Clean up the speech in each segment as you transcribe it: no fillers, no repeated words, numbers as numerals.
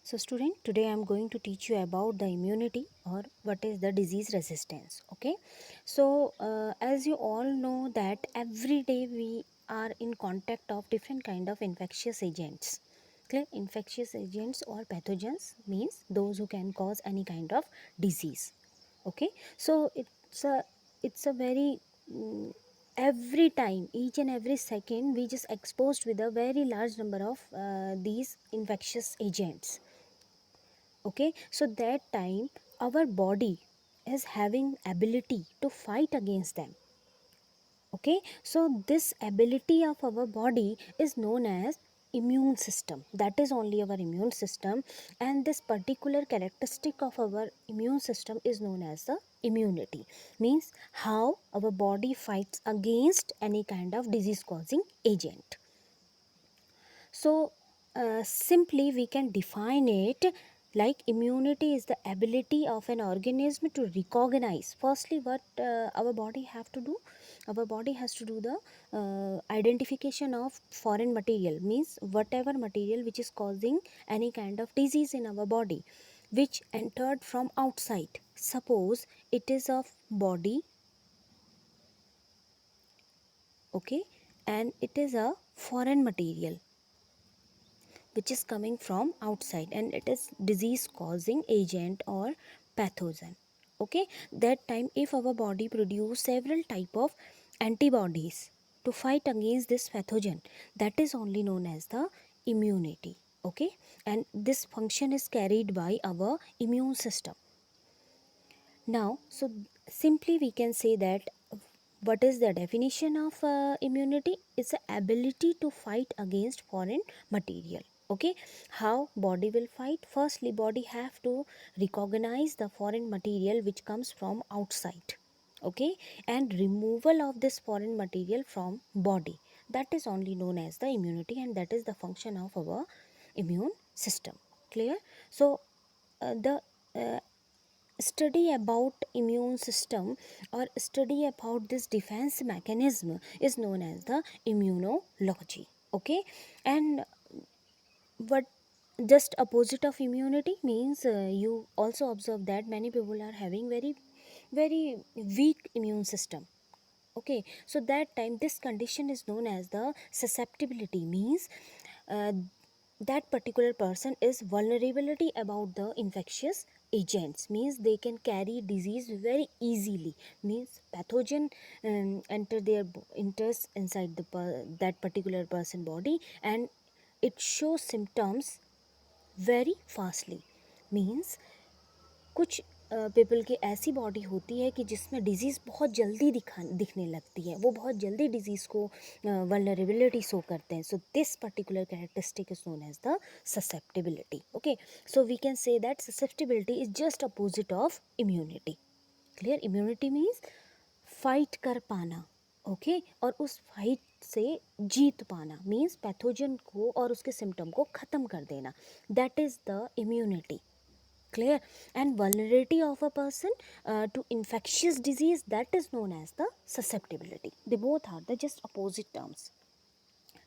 So student, today I am going to teach you about the immunity or what is the disease resistance. Okay, so as you all know that every day we are in contact of different kind of infectious agents. Clear? Infectious agents or pathogens means those who can cause any kind of disease. Okay, so it's a very every time, each and every second we just exposed with a very large number of these infectious agents. Okay, so that time our body is having ability to fight against them. Okay, so this ability of our body is known as immune system. That is only our immune system, and this particular characteristic of our immune system is known as the immunity. Means how our body fights against any kind of disease causing agent. So simply we can define it like immunity is the ability of an organism to recognize firstly what our body have to do. Our body has to do the identification of foreign material, means whatever material which is causing any kind of disease in our body which entered from outside. Suppose it is of body, okay, and it is a foreign material which is coming from outside and it is disease causing agent or pathogen. Okay, that time if our body produce several type of antibodies to fight against this pathogen, that is only known as the immunity. Okay, and this function is carried by our immune system. Now, so simply we can say that what is the definition of immunity? It's the ability to fight against foreign material. Okay, how body will fight? Firstly, body have to recognize the foreign material which comes from outside. Okay, and removal of this foreign material from body, that is only known as the immunity, and that is the function of our immune system. Clear? So the uh, study about immune system or study about this defense mechanism is known as the immunology. Okay, and what just opposite of immunity means you also observe that many people are having very weak immune system. Okay, so that time this condition is known as the susceptibility, means uh, that particular person is vulnerability about the infectious agents, means they can carry disease very easily, means pathogen enters inside that particular person body and it shows symptoms very fastly. Means कुछ people की ऐसी body होती है कि जिसमें disease बहुत जल्दी दिखने लगती है, वो बहुत जल्दी डिजीज़ को वल्नरेबिलिटी शो करते हैं. So this particular characteristic is known as the susceptibility. Okay, so we can say that susceptibility is just opposite of immunity. Clear? Immunity means fight कर पाना. ओके, और उस फाइट से जीत पाना, मीन्स पैथोजन को और उसके सिम्टम को ख़त्म कर देना. That is the immunity. Clear? And vulnerability of a person to infectious disease, that is known as the susceptibility. They both are the just opposite terms.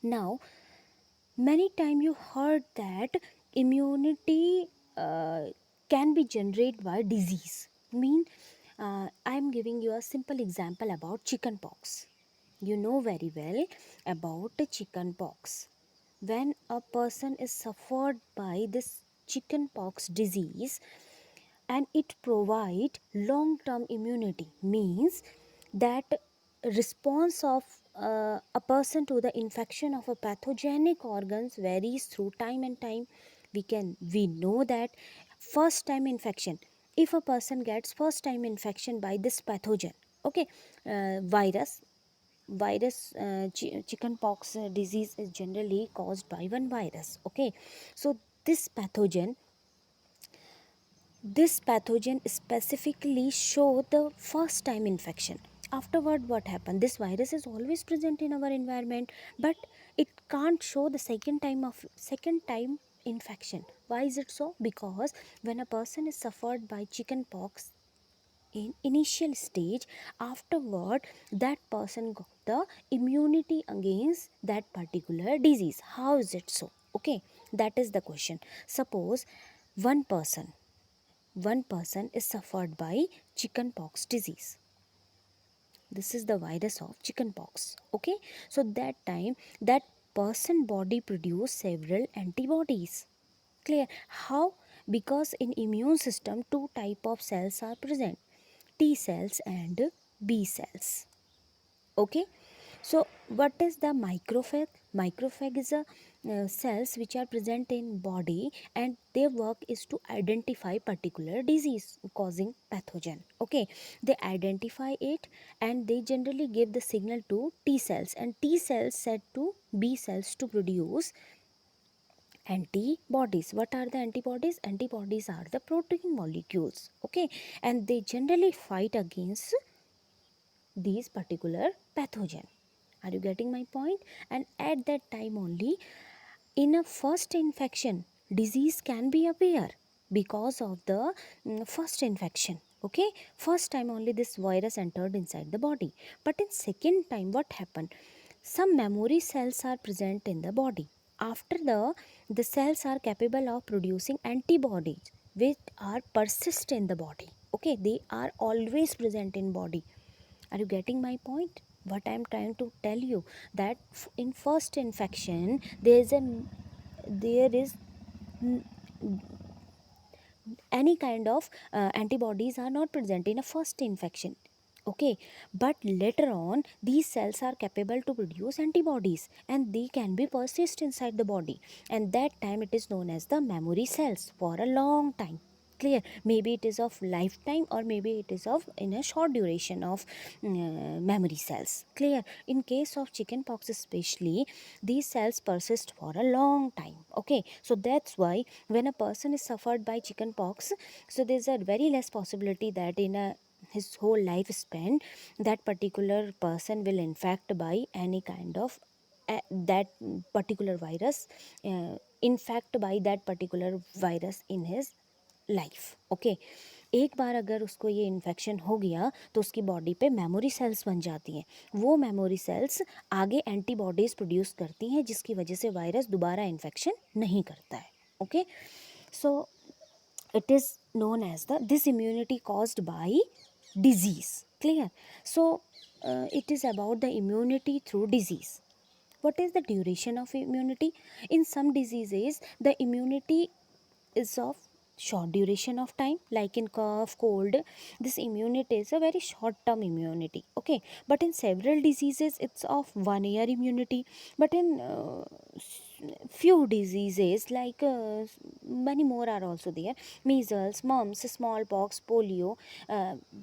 Now many time you heard that immunity can be generated by disease. I am giving you a simple example about chicken pox. You know very well about chicken pox. When a person is suffered by this chicken pox disease and it provide long term immunity, means that response of a person to the infection of a pathogenic organs varies through time and time. We know that first time infection, if a person gets first time infection by this pathogen, okay, chicken pox disease is generally caused by one virus. Okay, so this pathogen specifically show the first time infection. Afterward what happened? This virus is always present in our environment, but it can't show the second time infection. Why is it so? Because when a person is suffered by chicken pox in initial stage, afterward that person got the immunity against that particular disease. How is it so? Okay, That is the question. Suppose one person is suffered by chickenpox disease. This is the virus of chickenpox. Okay, so that time that person body produce several antibodies. Clear? How? Because in immune system two type of cells are present, T cells and B cells. Okay, so what is the macrophage? Macrophage is a cells which are present in body, and their work is to identify particular disease causing pathogen. Okay, they identify it and they generally give the signal to T cells, and T cells said to B cells to produce antibodies. What are the antibodies? Antibodies are the protein molecules. Okay, and they generally fight against these particular pathogen. Are you getting my point? And at that time only, in a first infection, disease can be appear because of the first infection. Okay, first time only this virus entered inside the body, but in second time what happened? Some memory cells are present in the body. After the cells are capable of producing antibodies which are persist in the body. Okay, they are always present in body. Are you getting my point? What I am trying to tell you, that in first infection there is any kind of antibodies are not present in a first infection. Okay, but later on these cells are capable to produce antibodies and they can be persist inside the body, and that time it is known as the memory cells for a long time. Clear? Maybe it is of lifetime or maybe it is of in a short duration of memory cells. Clear? In case of chickenpox especially, these cells persist for a long time. Okay, so that's why when a person is suffered by chickenpox, so there's a very less possibility that in a his whole lifespan that particular person will infect by any kind of that particular virus, infect by that particular virus in his life. Okay, एक बार अगर उसको ये infection हो गया तो उसकी body पे memory cells बन जाती हैं. वो मेमोरी सेल्स आगे एंटीबॉडीज़ प्रोड्यूस करती हैं जिसकी वजह से वायरस दोबारा इन्फेक्शन नहीं करता है. Okay, so it is known as this immunity caused by disease. Clear? So it is about the immunity through disease. What is the duration of immunity? In some diseases the immunity is of short duration of time, like in cough, cold. This immunity is a very short term immunity. Okay, but in several diseases it's of 1 year immunity. But in few diseases like many more are also there, measles, mumps, smallpox, polio,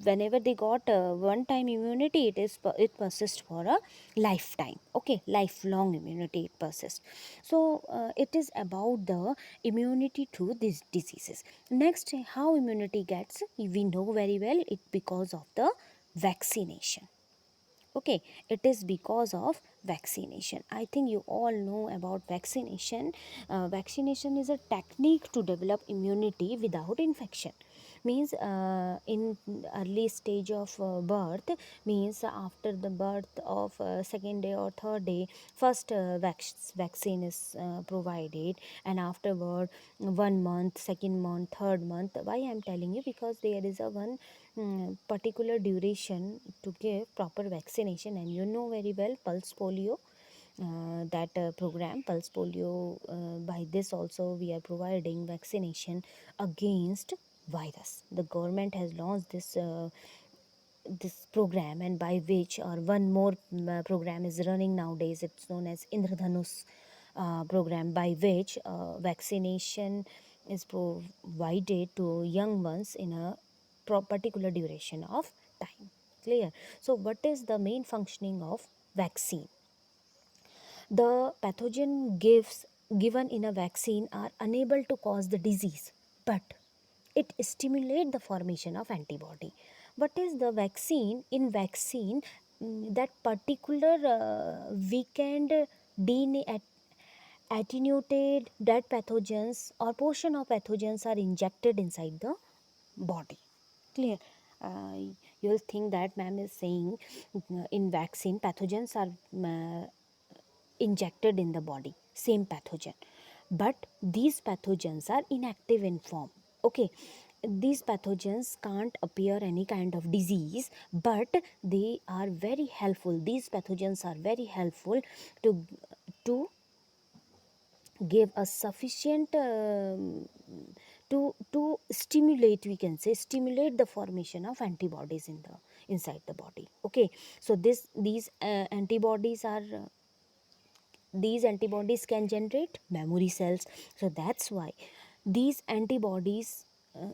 whenever they got one time immunity, it persists for a lifetime. Okay, lifelong immunity it persists. So it is about the immunity to these diseases. Next, how immunity gets, we know very well, it because of the vaccination. Okay, it is because of vaccination. I think you all know about vaccination. Vaccination is a technique to develop immunity without infection. Means in early stage of birth, means after the birth of second day or third day, first vaccine is provided, and afterward 1 month, second month, third month. Why I am telling you? Because there is a one particular duration to give proper vaccination, and you know very well pulse polio, that program pulse polio, by this also we are providing vaccination against virus. The government has launched this program, and by which, or one more program is running nowadays, it's known as Indradhanush program, by which vaccination is provided to young ones in a particular duration of time. Clear? So what is the main functioning of vaccine? The pathogen given in a vaccine are unable to cause the disease, but it stimulates the formation of antibody. What is the vaccine? In vaccine, that particular weakened DNA attenuated dead pathogens or portion of pathogens are injected inside the body. Clear? uh, you'll think that ma'am is saying in vaccine pathogens are injected in the body, same pathogen. but these pathogens are inactive in form. Okay, these pathogens can't appear any kind of disease, but they are very helpful. These pathogens are very helpful to give a sufficient to stimulate, we can say, stimulate the formation of antibodies in the inside the body. Okay, so these antibodies can generate memory cells. So that's why these antibodies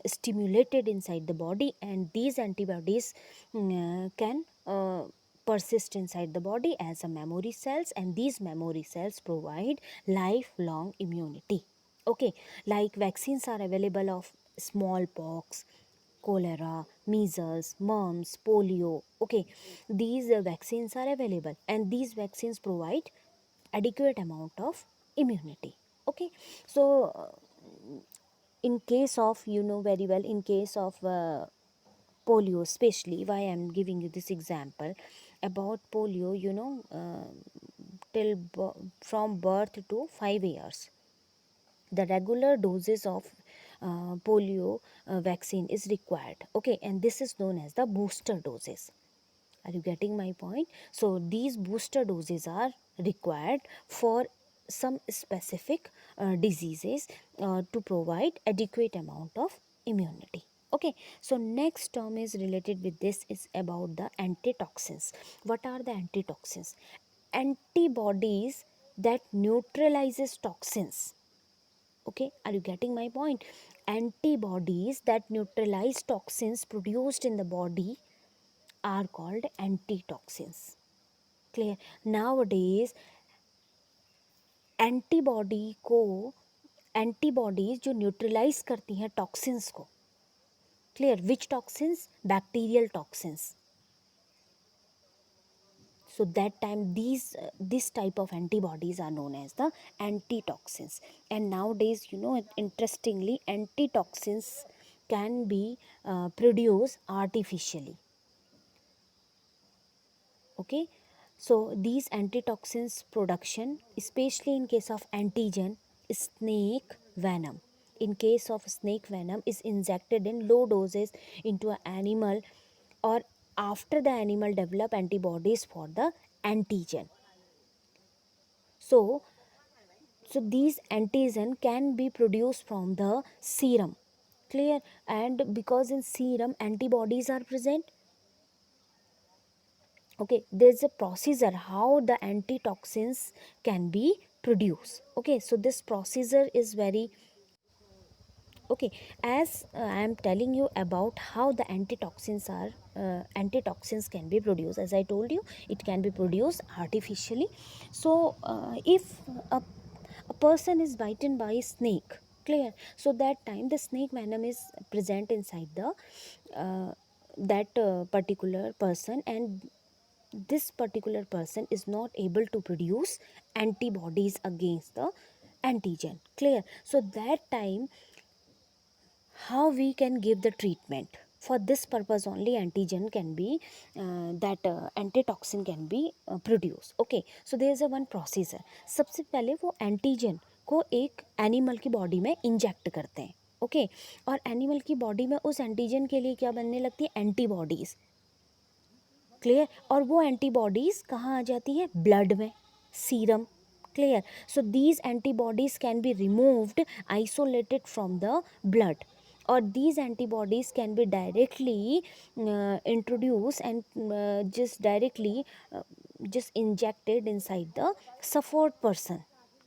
stimulated inside the body, and these antibodies can persist inside the body as a memory cells, and these memory cells provide lifelong immunity. Okay, like vaccines are available of smallpox, cholera, measles, mumps, polio. Okay, these vaccines are available, and these vaccines provide adequate amount of immunity. Okay, so in case of, you know very well, in case of polio, especially, why I'm giving you this example about polio, till from birth to 5 years, the regular doses of polio vaccine is required. Okay, and this is known as the booster doses. Are you getting my point? So these booster doses are required for some specific diseases to provide adequate amount of immunity. Okay, so next term is related with this, is about the antitoxins. What are the antitoxins? Antibodies that neutralizes toxins. Okay, are you getting my point? Antibodies that neutralize toxins produced in the body are called antitoxins. Clear? Nowadays antibodies जो neutralise करती हैं toxins को. Clear? Which toxins? Bacterial toxins. So that time this type of antibodies are known as the antitoxins. And nowadays, interestingly, antitoxins can be produced artificially. Okay, so these antitoxins production, especially in case of antigen, snake venom. In case of snake venom is injected in low doses into an animal, or after the animal develop antibodies for the antigen. So these antigen can be produced from the serum. Clear? And because in serum antibodies are present, okay, there's a procedure how the antitoxins can be produced. Okay, so this procedure is very okay. As I am telling you about how the antitoxins can be produced, as I told you, it can be produced artificially. So if a person is bitten by a snake, clear, so that time the snake venom is present inside the that particular person, and this particular person is not able to produce antibodies against the antigen. Clear? So that time how we can give the treatment? For this purpose only antigen can be that antitoxin can be produced. Okay, so there is a one procedure. सबसे पहले वो antigen को एक animal की body में inject करते हैं. Okay, और एनिमल की बॉडी में उस एंटीजन के लिए क्या बनने लगती है? एंटीबॉडीज. क्लियर? और वो एंटीबॉडीज कहाँ आ जाती है? ब्लड में, serum. Clear? So these antibodies can be removed, isolated from the blood, or these antibodies can be directly introduced and just injected inside the suffered person.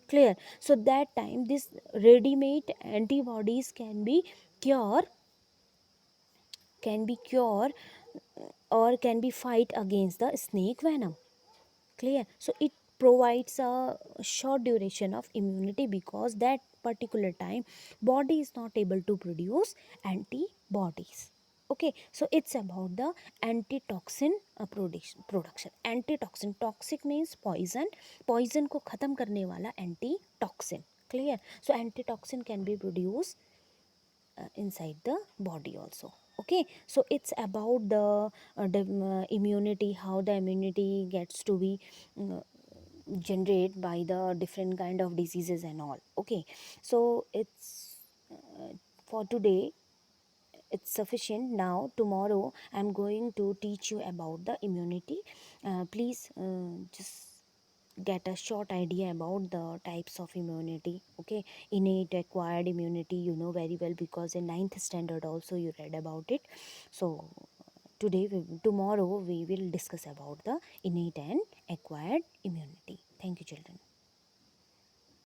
Clear? So that time this ready made antibodies can be cure or can be fight against the snake venom. Clear? So it provides a short duration of immunity, because that particular time body is not able to produce antibodies. Okay, so it's about the antitoxin production. Antitoxin, toxic means poison, poison को खत्म करने वाला antitoxin. Clear? So antitoxin can be produced inside the body also. Okay, so it's about the immunity, how the immunity gets to be generate by the different kind of diseases and all. Okay, so it's for today it's sufficient. Now tomorrow I'm going to teach you about the immunity. Please just get a short idea about the types of immunity. Okay, innate, acquired immunity, you know very well, because in ninth standard also you read about it. So tomorrow we will discuss about the innate and acquired immunity. Thank you, children.